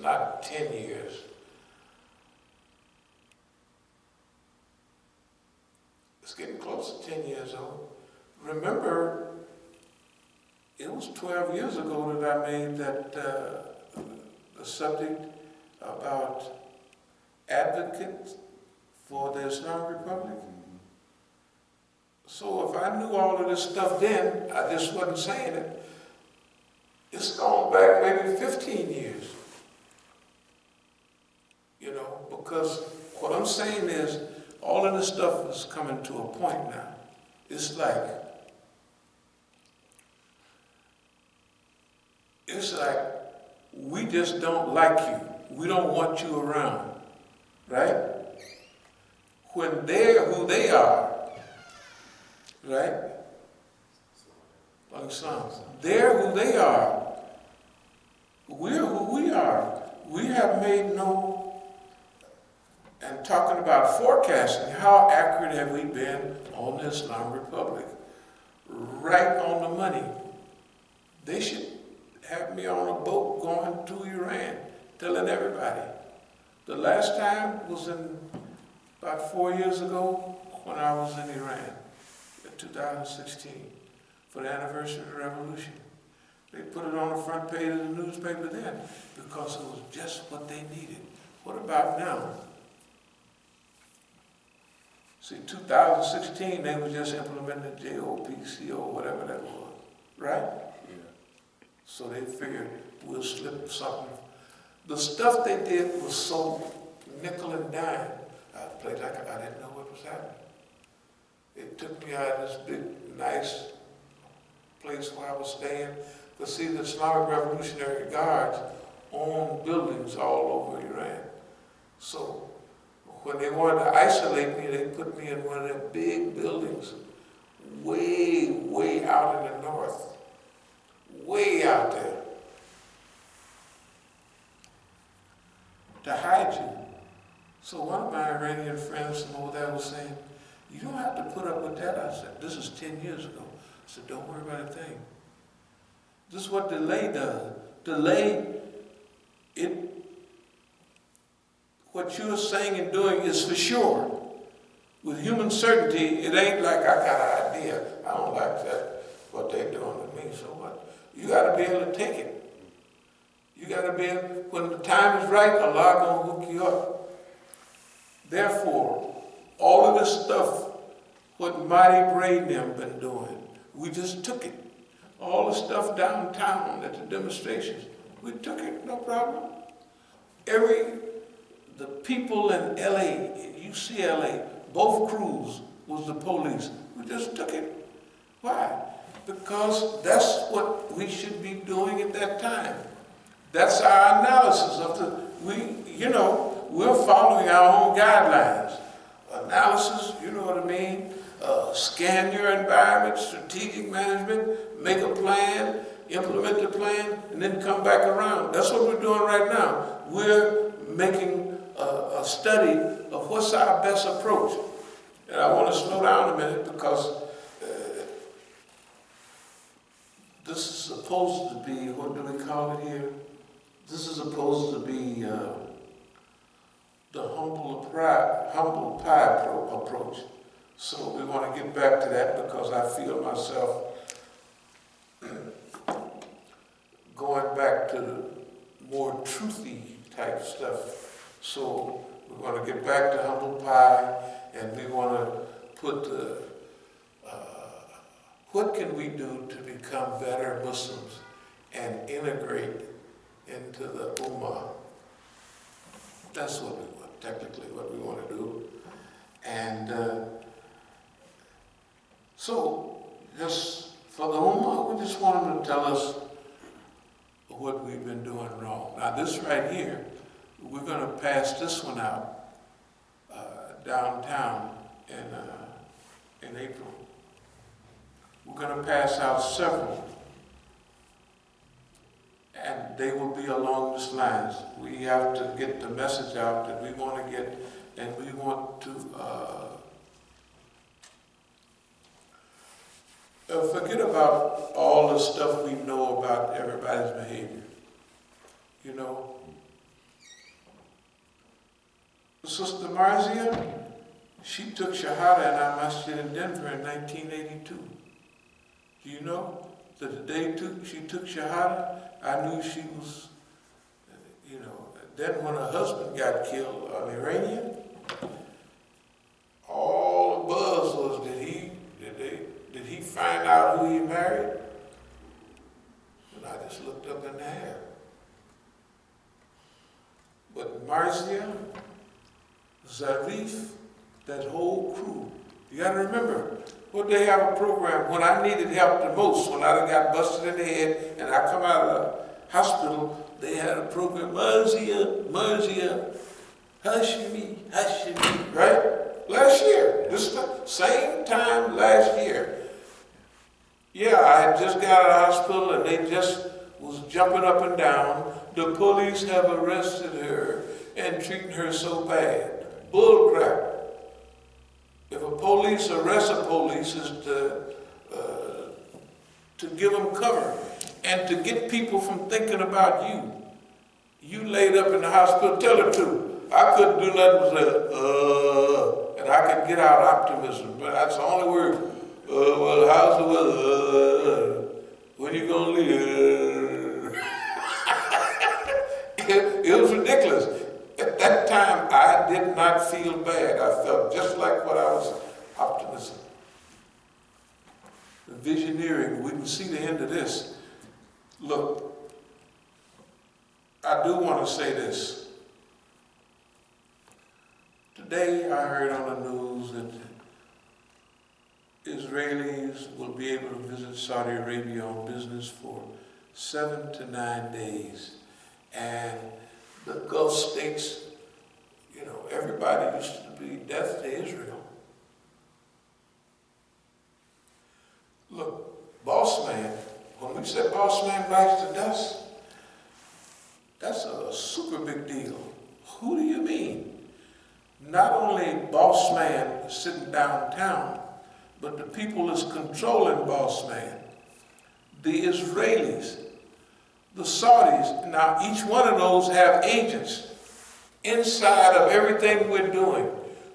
not 10 years. It's getting close to 10 years old. Remember, it was 12 years ago that I made that the subject about advocates for the Islamic Republic. So if I knew all of this stuff then, I just wasn't saying it. It's gone back maybe 15 years. You know, because what I'm saying is all of this stuff is coming to a point now. It's like we just don't like you. We don't want you around, right? When they're who they are, right? Like Islam. They're who they are. We're who we are. We have made no, and talking about forecasting, how accurate have we been on the Islamic Republic? Right on the money. They should have me on a boat going to Iran, telling everybody. The last time was in about 4 years ago when I was in Iran, in 2016, for the anniversary of the revolution. They put it on the front page of the newspaper then because it was just what they needed. What about now? See, 2016, they were just implementing the JOPCO, whatever that was, right? Yeah. So they figured we'll slip something. The stuff they did was so nickel and dime. I played like I didn't know what was happening. It took me out of this big, nice place where I was staying to see the Islamic Revolutionary Guards own buildings all over Iran. So when they wanted to isolate me, they put me in one of their big buildings, way, way out in the north, way out there, to hide you. So one of my Iranian friends from over there was saying, you don't have to put up with that. I said, this is 10 years ago. I said, don't worry about a thing. This is what delay does. Delay, what you're saying and doing is for sure. With human certainty, it ain't like I got an idea. I don't like that, what they're doing to me, so what? You gotta be able to take it. You gotta be able, when the time is right, Allah gonna hook you up. Therefore, all of this stuff, what Mighty Bray and them been doing, we just took it. All the stuff downtown at the demonstrations, we took it, no problem. The people in LA, UCLA, both crews was the police. We just took it. Why? Because that's what we should be doing at that time. That's our analysis of we're following our own guidelines. Analysis, you know what I mean? Scan your environment, strategic management, make a plan, implement the plan, and then come back around. That's what we're doing right now. We're making a study of what's our best approach. And I want to slow down a minute because this is supposed to be, what do we call it here? This is supposed to be the humble pie approach. So we want to get back to that because I feel myself going back to the more truthy type stuff. So we want to get back to humble pie, and we want to put what can we do to become better Muslims and integrate into the Ummah. That's what we want, technically what we want to do. And so, just for the Ummah, we just want them to tell us what we've been doing wrong. Now this right here, we're going to pass this one out downtown in April. We're going to pass out several, and they will be along this lines. We have to get the message out that we want to get, and we want to forget about all the stuff we know about everybody's behavior. You know, Sister Marzia, she took Shahada in our Masjid in Denver in 1982. Do you know that the day she took Shahada, I knew she was, then when her husband got killed, an Iranian, all the buzz was, did he find out who he married? And I just looked up in the air. But Marzia, Zarif, that whole crew, you gotta remember, what they have a program, when I needed help the most, when I got busted in the head and I come out of the hospital, they had a program, Marzia, Hashimi, right? Last year, this same time last year. Yeah, I had just got out of the hospital and they just was jumping up and down. The police have arrested her and treating her so bad. Bull crap. If a police arrests a police is to give them cover and to get people from thinking about you. You laid up in the hospital, tell the truth. I couldn't do nothing but say, and I could get out optimism, but that's the only word. Well, how's the weather? When you gonna leave? It was ridiculous. At that time, I did not feel bad. I felt just like what I was optimism. The visioneering, we can see the end of this. Look, I do want to say this. Today I heard on the news that Israelis will be able to visit Saudi Arabia on business for 7 to 9 days. And the Gulf states, everybody used to be death to Israel. Look, boss man, when we say boss man bites the dust, that's a super big deal. Who do you mean? Not only boss man sitting downtown, but the people that's controlling boss man. The Israelis, the Saudis. Now each one of those have agents inside of everything we're doing,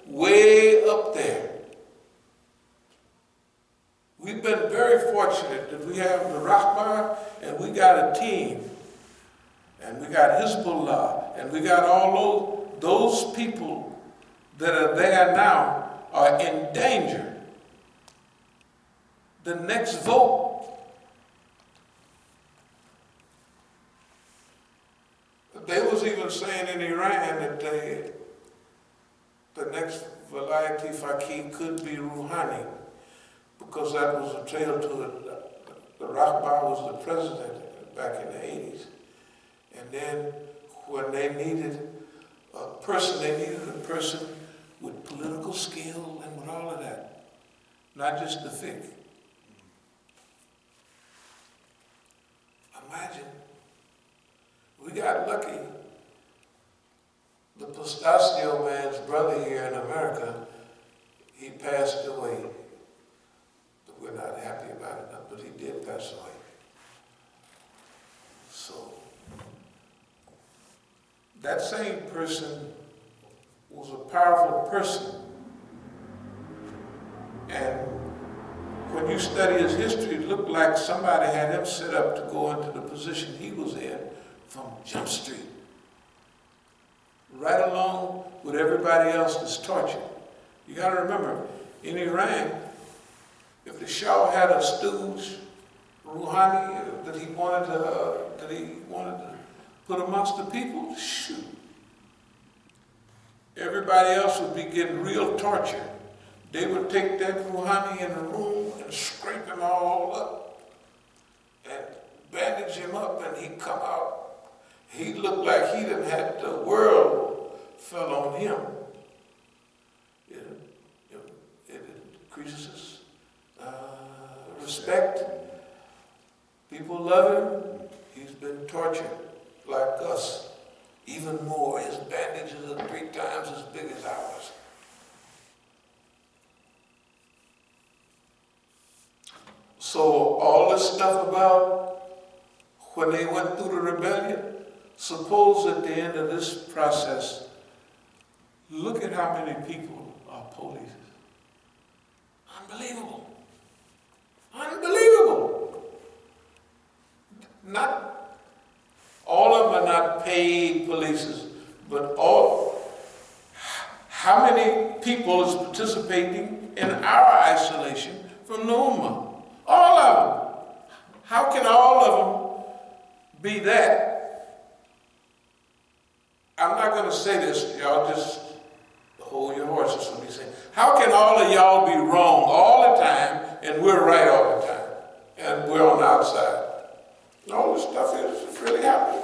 way up there. We've been very fortunate that we have the Rahbar and we got a team. And we got Hezbollah, and we got all those people that are there now are in danger. The next vote, they was even saying in Iran that the next Velayati Faqih could be Rouhani, because that was a trail to it. The Rahbar was the president back in the 80s. And then when they needed a person with political skill and with all of that, not just the fiqh. Imagine, we got lucky. The Pistachio man's brother here in America, he passed away. But we're not happy about it, but he did pass away. So, that same person was a powerful person. And when you study his history, it looked like somebody had him set up to go into the position he was in from Jump Street. Right along with everybody else that's tortured. You got to remember, in Iran, if the Shah had a stooge, Rouhani, that he wanted to put amongst the people, shoot. Everybody else would be getting real torture. They would take that Rouhani in the room and scrape him all up and bandage him up, and he'd come out. He looked like he done had the world fell on him. It increases respect. People love him. He's been tortured like us. Even more. His bandages are 3 times as big as ours. So all this stuff about when they went through the rebellion, suppose at the end of this process, Look at how many people are police. Unbelievable. Unbelievable. Not all of them are not paid police, but how many people is participating in our isolation from the Ummah? All of them. How can all of them be that? I'm not going to say this, y'all just hold your horses for me saying. How can all of y'all be wrong all the time and we're right all the time? And we're on the outside. And all this stuff is really happening.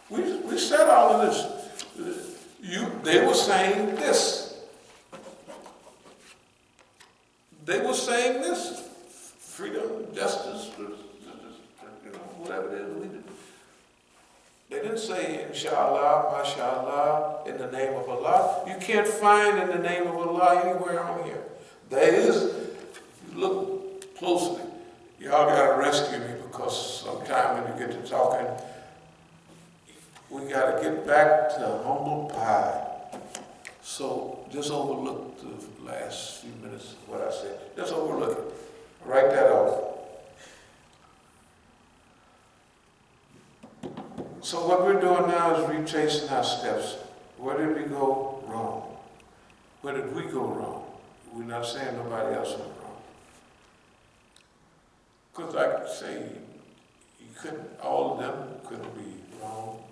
We said all of this. They were saying this. They were saying this. Freedom, justice, whatever it is we do. They didn't say, inshallah, mashallah, in the name of Allah. You can't find in the name of Allah anywhere on here. There is, if you look closely, y'all got to rescue me because sometime when you get to talking, we got to get back to humble pie. So just overlook the last few minutes of what I said. Just overlook it. Write that off. So what we're doing now is retracing our steps. Where did we go wrong? Where did we go wrong? We're not saying nobody else went wrong. Because I could say all of them couldn't be wrong.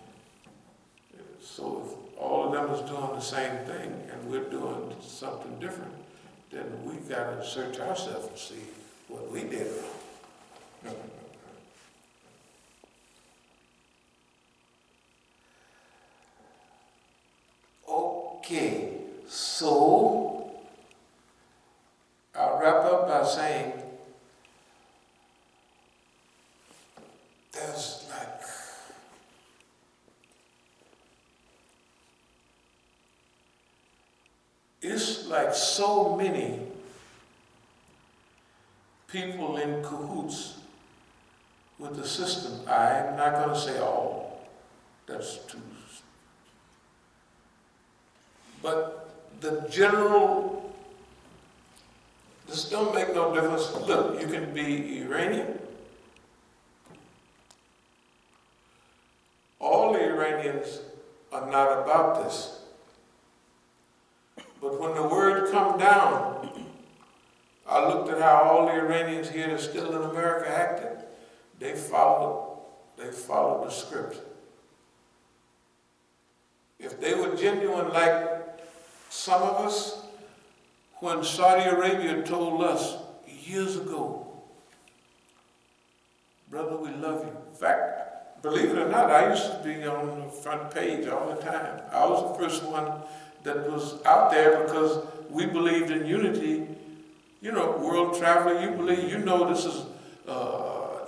So if all of them is doing the same thing and we're doing something different, then we got to search ourselves and see what we did wrong. Okay, so I'll wrap up by saying it's like so many people in cahoots with the system. I'm not going to say all. That's too. But the general, this don't make no difference. Look, you can be Iranian. All the Iranians are not about this. But when the word come down, I looked at how all the Iranians here that are still in America acted. They followed the script. If they were genuine like some of us, when Saudi Arabia told us years ago, brother, we love you. In fact, believe it or not, I used to be on the front page all the time. I was the first one that was out there because we believed in unity. You know, world traveler, you know this is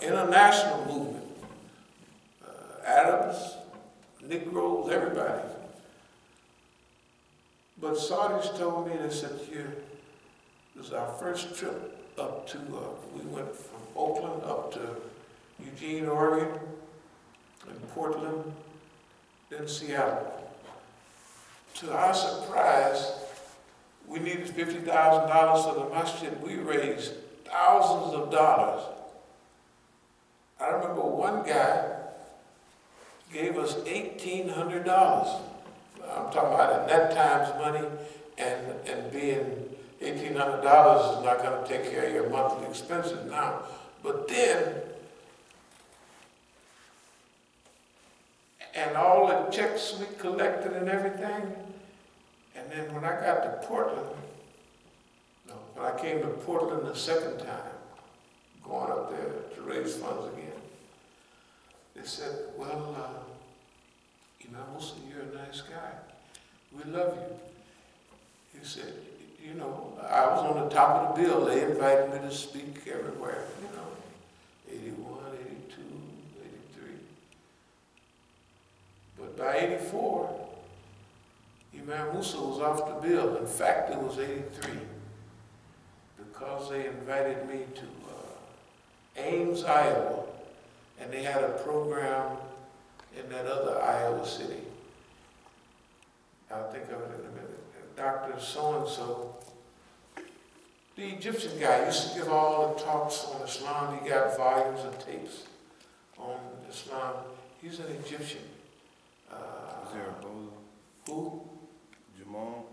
international movement. Arabs, Negroes, everybody. But Saudis told me, they said, here, this is our first trip up to, we went from Oakland up to Eugene, Oregon, and Portland, then Seattle. To our surprise, we needed $50,000 for the Masjid. We raised thousands of dollars. I remember one guy gave us $1,800. I'm talking about in that time's money, and being $1,800 is not going to take care of your monthly expenses now. But then, and all the checks we collected and everything, and then when I got to Portland, when I came to Portland the second time, going up there to raise funds again, they said, well, Imam Musa, you're a nice guy. We love you. He said, you know, I was on the top of the bill. They invited me to speak everywhere, 81, 82, 83. But by 84, Imam Musa was off the bill. In fact, it was 83 because they invited me to Ames, Iowa, and they had a program in that other Iowa city. I'll think of it in a minute. Dr. So-and-so. The Egyptian guy used to give all the talks on Islam. He got volumes of tapes on Islam. He's an Egyptian. Is there a Bola? Who? Jamal?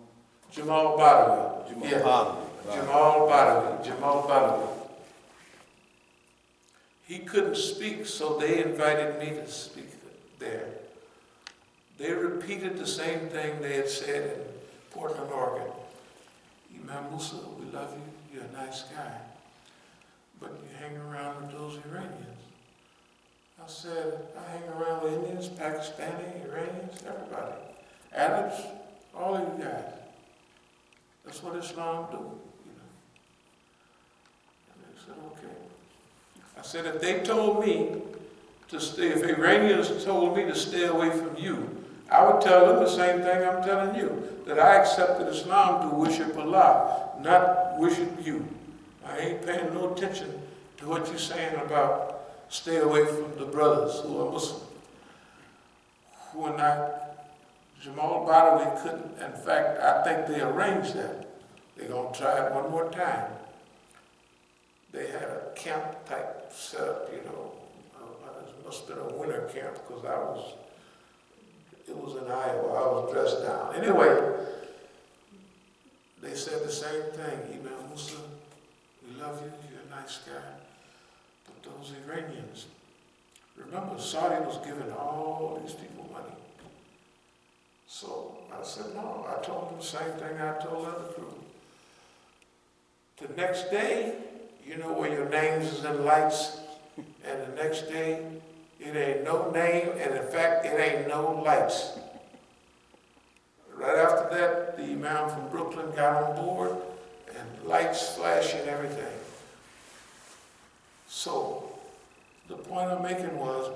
Jamal Badawi. Jamal Yeah. Badawi. Jamal Badawi. Jamal Badawi. He couldn't speak, so they invited me to speak there. They repeated the same thing they had said in Portland, Oregon. Imam Musa, we love you. You're a nice guy. But you hang around with those Iranians. I said, I hang around with Indians, Pakistani, Iranians, everybody. Arabs, all of you guys. That's what Islam do, you know. And they said, okay. I said, if they told me to stay, if Iranians told me to stay away from you, I would tell them the same thing I'm telling you, that I accepted Islam to worship Allah, not worship you. I ain't paying no attention to what you're saying about stay away from the brothers who are Muslim, who are not. Jamal Badawi couldn't. In fact, I think they arranged that. They're going to try it one more time. They had a camp type setup, you know. It must have been a winter camp because it was in Iowa. I was dressed down. Anyway, they said the same thing. Imam Musa, we love you. You're a nice guy. But those Iranians, remember, Saudi was giving all these people money. So I said, no. I told them the same thing I told other crew. The next day, you know where your names is in lights, and the next day, it ain't no name, and in fact, it ain't no lights. Right after that, the Imam from Brooklyn got on board, and lights flashing and everything. So, the point I'm making was,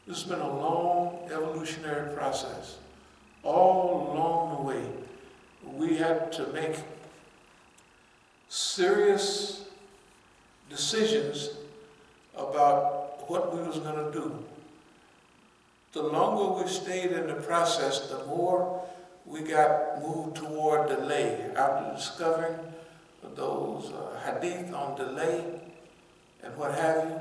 this has been a long evolutionary process. All along the way, we had to make serious decisions about what we was going to do. The longer we stayed in the process, the more we got moved toward delay. After discovering those hadith on delay and what have you,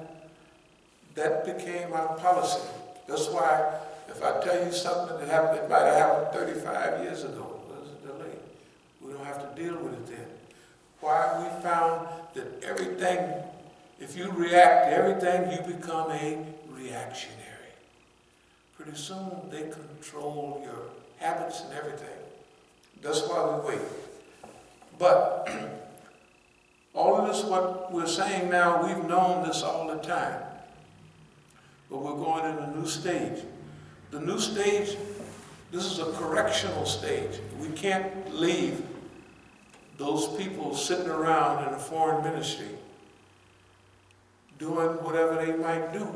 that became our policy. That's why if I tell you something that happened, it might have happened 35 years ago. There's a delay. We don't have to deal with it then. Why? We found that everything, if you react to everything, you become a reactionary. Pretty soon they control your habits and everything. That's why we wait. But all of this, what we're saying now, we've known this all the time. But we're going in a new stage. The new stage, this is a correctional stage. We can't leave those people sitting around in a foreign ministry doing whatever they might do.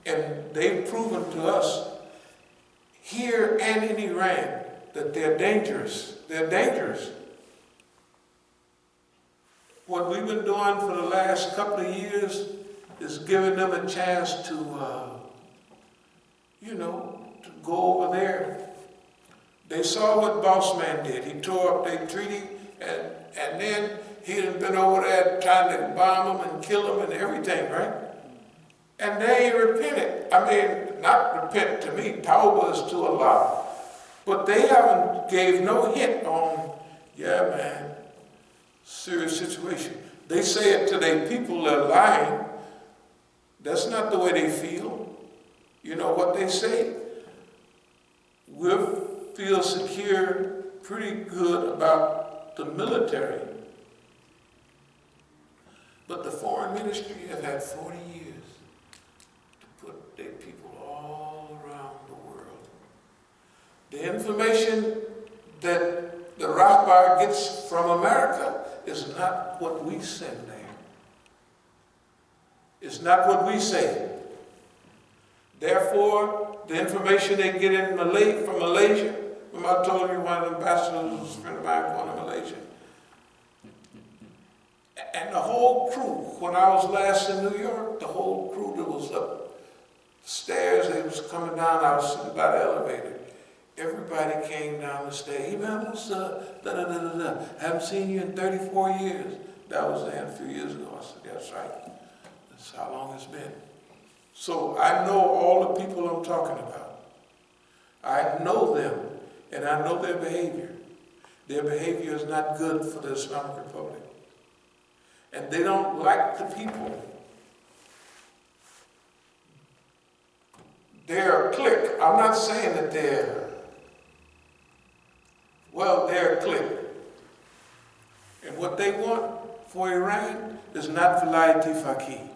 And they've proven to us here and in Iran that they're dangerous. They're dangerous. What we've been doing for the last couple of years is giving them a chance to, to go over there. They saw what Bossman did. He tore up their treaty, and then he had been over there trying to bomb them and kill them and everything, right? And they repented. I mean, not repent to me, tawbah is to Allah. But they haven't gave no hint on, yeah, man, serious situation. They say it to their people, they're lying. That's not the way they feel. You know what they say? We feel secure, pretty good about the military. But the foreign ministry have had 40 years to put their people all around the world. The information that the Rahbar gets from America is not what we send there. It's not what we say. Therefore, the information they get in from Malaysia, I told you one of the ambassadors was a friend of mine going to Malaysia. And the whole crew, when I was last in New York, the whole crew that was up the stairs, they was coming down, I was sitting by the elevator. Everybody everybody came down the stage. Imam Musa, da-da-da-da-da. Haven't seen you in 34 years. That was then a few years ago. I said, that's right. That's how long it's been. So I know all the people I'm talking about. I know them, and I know their behavior. Their behavior is not good for the Islamic Republic. And they don't like the people. They're a clique. I'm not saying that they're a clique. And what they want for Iran is not Velayat Faqih.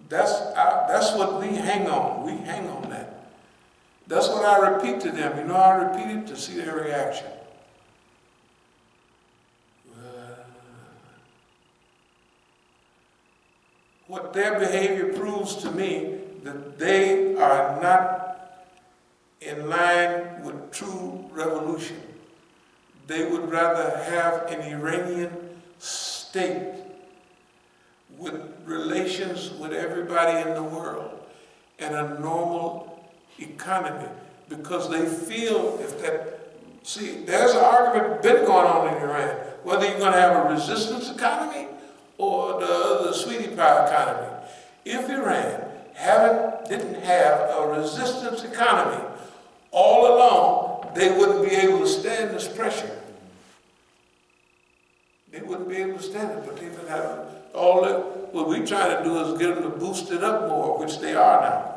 That's what we hang on. We hang on that. That's what I repeat to them. You know, I repeat it to see their reaction. What their behavior proves to me that they are not in line with true revolution. They would rather have an Iranian state with relations with everybody in the world and a normal economy, because they feel if that, see, there's an argument been going on in Iran, whether you're going to have a resistance economy or the sweetie pie economy. If Iran didn't have a resistance economy all along, they wouldn't be able to stand this pressure. They wouldn't be able to stand it, but they've been having all that. What we try to do is get them to boost it up more, which they are now.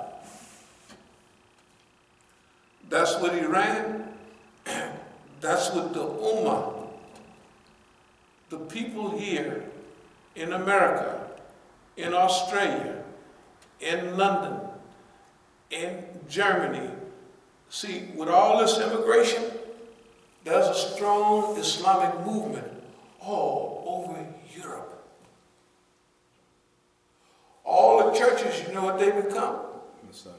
That's with Iran. That's with the Ummah. The people here in America, in Australia, in London, in Germany. See, with all this immigration, there's a strong Islamic movement all over Europe. All the churches, you know what they become? Masjid.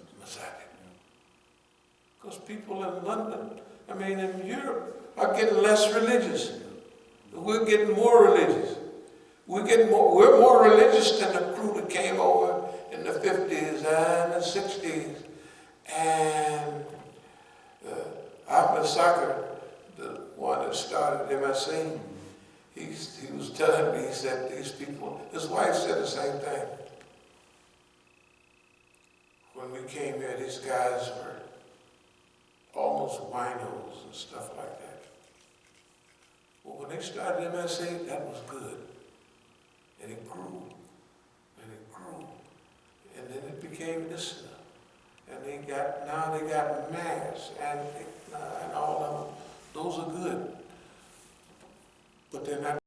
Because people in London, in Europe, are getting less religious. We're getting more religious. We're more religious than the crew that came over in the 50s and the 60s. And Ahmed Sakr, the one that started MSC, he was telling me, he said, these people, his wife said the same thing. When we came here, these guys were almost winos and stuff like that. But when they started MSA, that was good. And it grew, and it grew. And then it became this, and now they got mass, and all of them. Those are good. But they're not